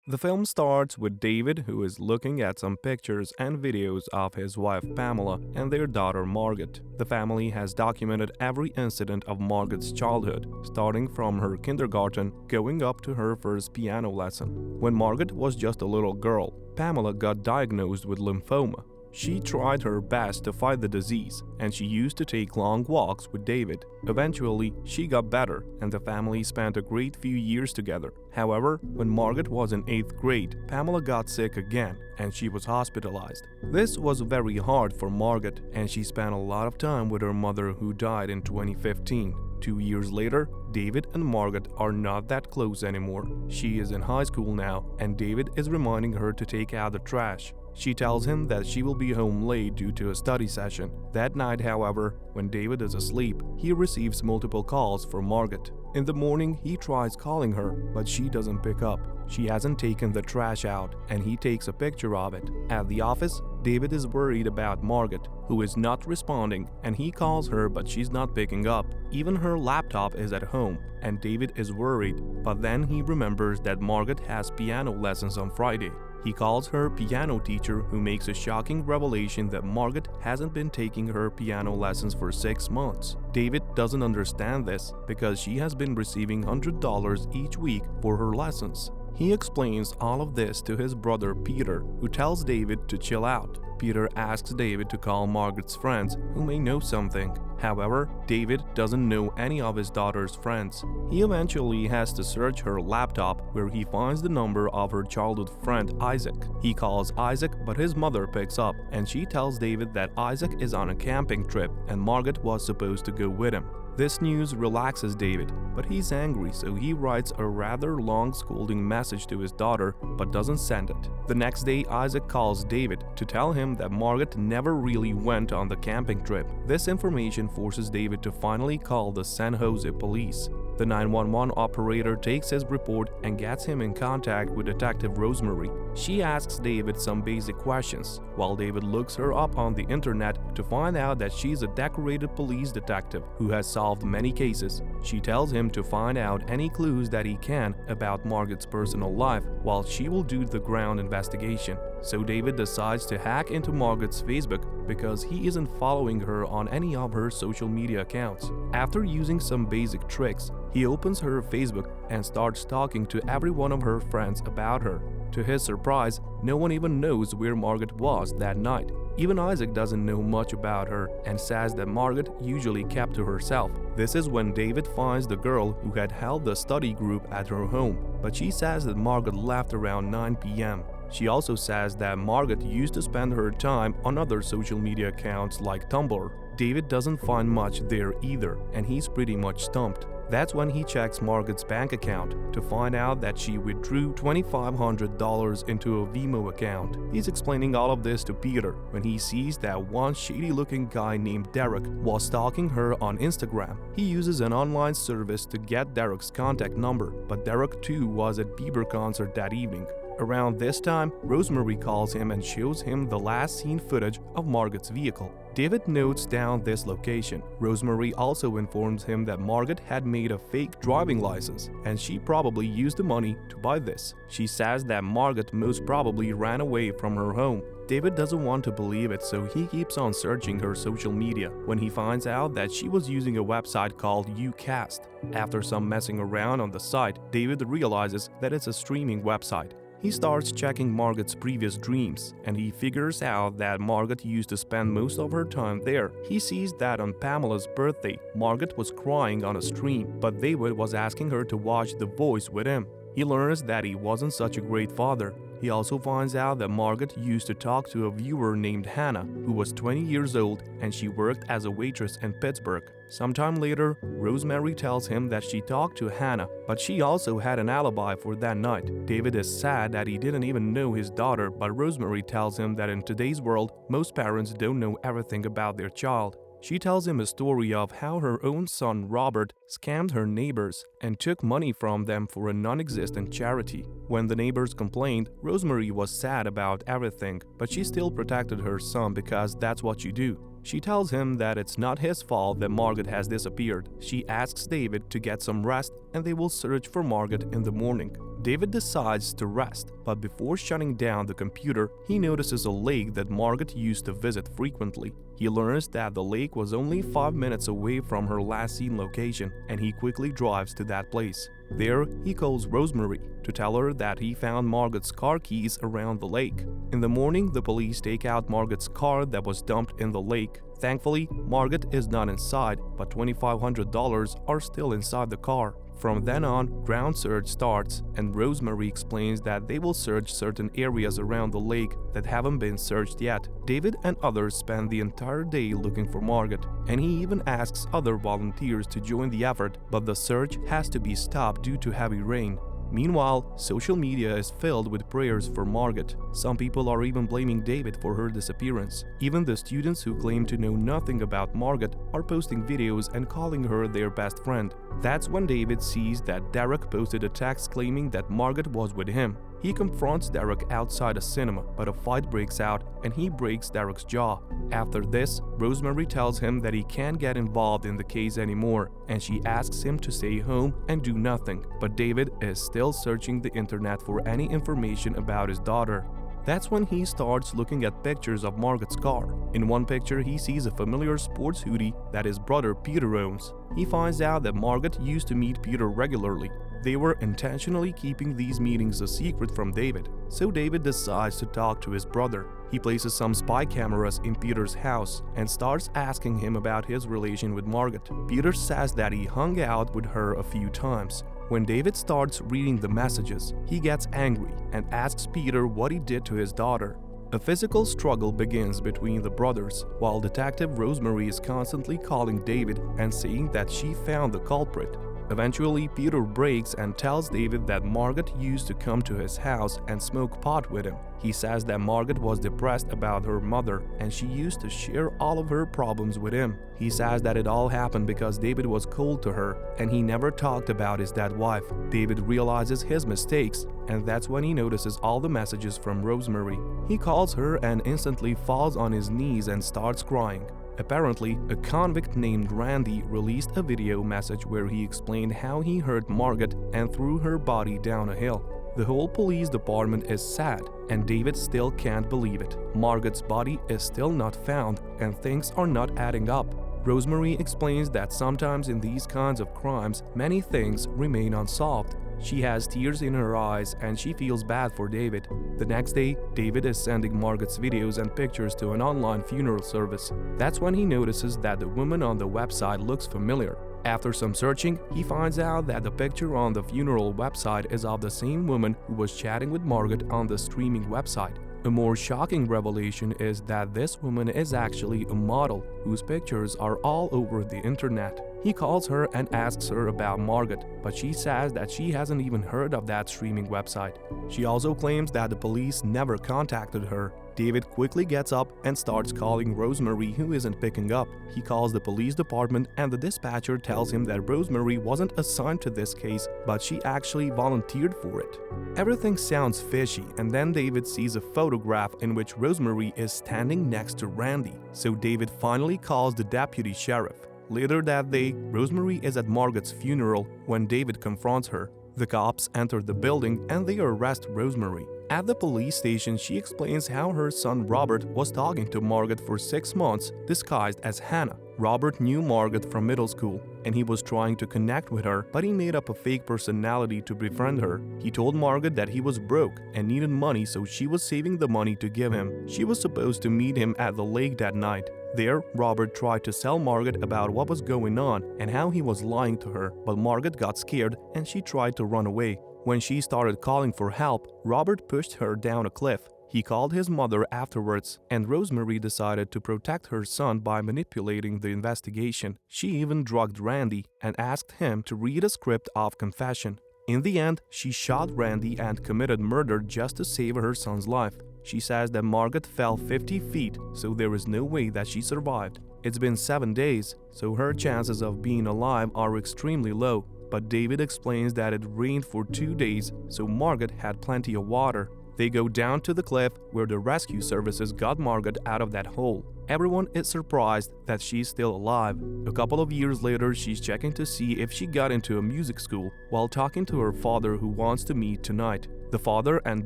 The film starts with David, who is looking at some pictures and videos of his wife Pamela and their daughter Margaret. The family has documented every incident of Margaret's childhood, starting from her kindergarten going up to her first piano lesson. When Margaret was just a little girl, Pamela got diagnosed with lymphoma. She tried her best to fight the disease, and she used to take long walks with David. Eventually, she got better, and the family spent a great few years together. However, when Margaret was in 8th grade, Pamela got sick again, and she was hospitalized. This was very hard for Margaret, and she spent a lot of time with her mother, who died in 2015. 2 years later, David and Margaret are not that close anymore. She is in high school now, and David is reminding her to take out the trash. She tells him that she will be home late due to a study session. That night, however, when David is asleep, he receives multiple calls from Margaret. In the morning, he tries calling her, but she doesn't pick up. She hasn't taken the trash out, and he takes a picture of it. At the office, David is worried about Margaret, who is not responding, and he calls her but she's not picking up. Even her laptop is at home, and David is worried, but then he remembers that Margaret has piano lessons on Friday. He calls her piano teacher, who makes a shocking revelation that Margaret hasn't been taking her piano lessons for 6 months. David doesn't understand this because she has been receiving $100 each week for her lessons. He explains all of this to his brother Peter, who tells David to chill out. Peter asks David to call Margaret's friends, who may know something. However, David doesn't know any of his daughter's friends. He eventually has to search her laptop, where he finds the number of her childhood friend Isaac. He calls Isaac, but his mother picks up, and she tells David that Isaac is on a camping trip and Margaret was supposed to go with him. This news relaxes David, but he's angry, so he writes a rather long scolding message to his daughter but doesn't send it. The next day, Isaac calls David to tell him that Margaret never really went on the camping trip. This information forces David to finally call the San Jose police. The 911 operator takes his report and gets him in contact with Detective Rosemary. She asks David some basic questions, while David looks her up on the internet to find out that she's a decorated police detective who has solved many cases. She tells him to find out any clues that he can about Margaret's personal life, while she will do the ground investigation. So David decides to hack into Margaret's Facebook because he isn't following her on any of her social media accounts. After using some basic tricks, he opens her Facebook and starts talking to every one of her friends about her. To his surprise, no one even knows where Margaret was that night. Even Isaac doesn't know much about her and says that Margaret usually kept to herself. This is when David finds the girl who had held the study group at her home, but she says that Margaret left around 9 p.m. She also says that Margaret used to spend her time on other social media accounts like Tumblr. David doesn't find much there either, and he's pretty much stumped. That's when he checks Margaret's bank account to find out that she withdrew $2,500 into a Vimo account. He's explaining all of this to Peter when he sees that one shady-looking guy named Derek was stalking her on Instagram. He uses an online service to get Derek's contact number, but Derek too was at Bieber concert that evening. Around this time, Rosemary calls him and shows him the last seen footage of Margaret's vehicle. David notes down this location. Rosemary also informs him that Margaret had made a fake driving license, and she probably used the money to buy this. She says that Margaret most probably ran away from her home. David doesn't want to believe it, so he keeps on searching her social media when he finds out that she was using a website called cked. After some messing around on the site, David realizes that it's a streaming website. He starts checking Margaret's previous dreams, and he figures out that Margaret used to spend most of her time there. He sees that on Pamela's birthday, Margaret was crying on a stream, but David was asking her to watch The Voice with him. He learns that he wasn't such a great father. He also finds out that Margaret used to talk to a viewer named Hannah, who was 20 years old, and she worked as a waitress in Pittsburgh. Sometime later, Rosemary tells him that she talked to Hannah, but she also had an alibi for that night. David is sad that he didn't even know his daughter, but Rosemary tells him that in today's world, most parents don't know everything about their child. She tells him a story of how her own son Robert scammed her neighbors and took money from them for a non-existent charity. When the neighbors complained, Rosemary was sad about everything, but she still protected her son because that's what you do. She tells him that it's not his fault that Margaret has disappeared. She asks David to get some rest and they will search for Margaret in the morning. David decides to rest, but before shutting down the computer, he notices a lake that Margaret used to visit frequently. He learns that the lake was only 5 minutes away from her last seen location, and he quickly drives to that place. There, he calls Rosemary to tell her that he found Margaret's car keys around the lake. In the morning, the police take out Margaret's car that was dumped in the lake. Thankfully, Margaret is not inside, but $2,500 are still inside the car. From then on, ground search starts, and Rosemary explains that they will search certain areas around the lake that haven't been searched yet. David and others spend the entire day looking for Margaret, and he even asks other volunteers to join the effort, but the search has to be stopped due to heavy rain. Meanwhile, social media is filled with prayers for Margaret. Some people are even blaming David for her disappearance. Even the students who claim to know nothing about Margaret are posting videos and calling her their best friend. That's when David sees that Derek posted a text claiming that Margaret was with him. He confronts Derek outside a cinema, but a fight breaks out and he breaks Derek's jaw. After this, Rosemary tells him that he can't get involved in the case anymore, and she asks him to stay home and do nothing. But David is still searching the internet for any information about his daughter. That's when he starts looking at pictures of Margaret's car. In one picture, he sees a familiar sports hoodie that his brother Peter owns. He finds out that Margaret used to meet Peter regularly. They were intentionally keeping these meetings a secret from David, so David decides to talk to his brother. He places some spy cameras in Peter's house and starts asking him about his relation with Margaret. Peter says that he hung out with her a few times. When David starts reading the messages, he gets angry and asks Peter what he did to his daughter. A physical struggle begins between the brothers, while Detective Rosemary is constantly calling David and saying that she found the culprit. Eventually, Peter breaks and tells David that Margaret used to come to his house and smoke pot with him. He says that Margaret was depressed about her mother and she used to share all of her problems with him. He says that it all happened because David was cold to her and he never talked about his dead wife. David realizes his mistakes, and that's when he notices all the messages from Rosemary. He calls her and instantly falls on his knees and starts crying. Apparently, a convict named Randy released a video message where he explained how he hurt Margaret and threw her body down a hill. The whole police department is sad, and David still can't believe it. Margaret's body is still not found, and things are not adding up. Rosemary explains that sometimes in these kinds of crimes, many things remain unsolved. She has tears in her eyes and she feels bad for David. The next day, David is sending Margaret's videos and pictures to an online funeral service. That's when he notices that the woman on the website looks familiar. After some searching, he finds out that the picture on the funeral website is of the same woman who was chatting with Margaret on the streaming website. A more shocking revelation is that this woman is actually a model whose pictures are all over the internet. He calls her and asks her about Margaret, but she says that she hasn't even heard of that streaming website. She also claims that the police never contacted her. David quickly gets up and starts calling Rosemary, who isn't picking up. He calls the police department and the dispatcher tells him that Rosemary wasn't assigned to this case, but she actually volunteered for it. Everything sounds fishy, and then David sees a photograph in which Rosemary is standing next to Randy. So David finally calls the deputy sheriff. Later that day, Rosemary is at Margaret's funeral when David confronts her. The cops enter the building and they arrest Rosemary. At the police station, she explains how her son Robert was talking to Margaret for 6 months, disguised as Hannah. Robert knew Margaret from middle school, and he was trying to connect with her, but he made up a fake personality to befriend her. He told Margaret that he was broke and needed money, so she was saving the money to give him. She was supposed to meet him at the lake that night. There, Robert tried to sell Margaret about what was going on and how he was lying to her, but Margaret got scared and she tried to run away. When she started calling for help, Robert pushed her down a cliff. He called his mother afterwards, and Rosemary decided to protect her son by manipulating the investigation. She even drugged Randy and asked him to read a script of confession. In the end, she shot Randy and committed murder just to save her son's life. She says that Margaret fell 50 feet, so there is no way that she survived. It's been 7 days, so her chances of being alive are extremely low. But David explains that it rained for 2 days, so Margaret had plenty of water. They go down to the cliff where the rescue services got Margaret out of that hole. Everyone is surprised that she's still alive. A couple of years later, she's checking to see if she got into a music school while talking to her father, who wants to meet tonight. The father and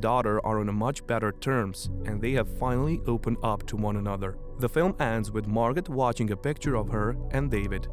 daughter are on a much better terms, and they have finally opened up to one another. The film ends with Margaret watching a picture of her and David.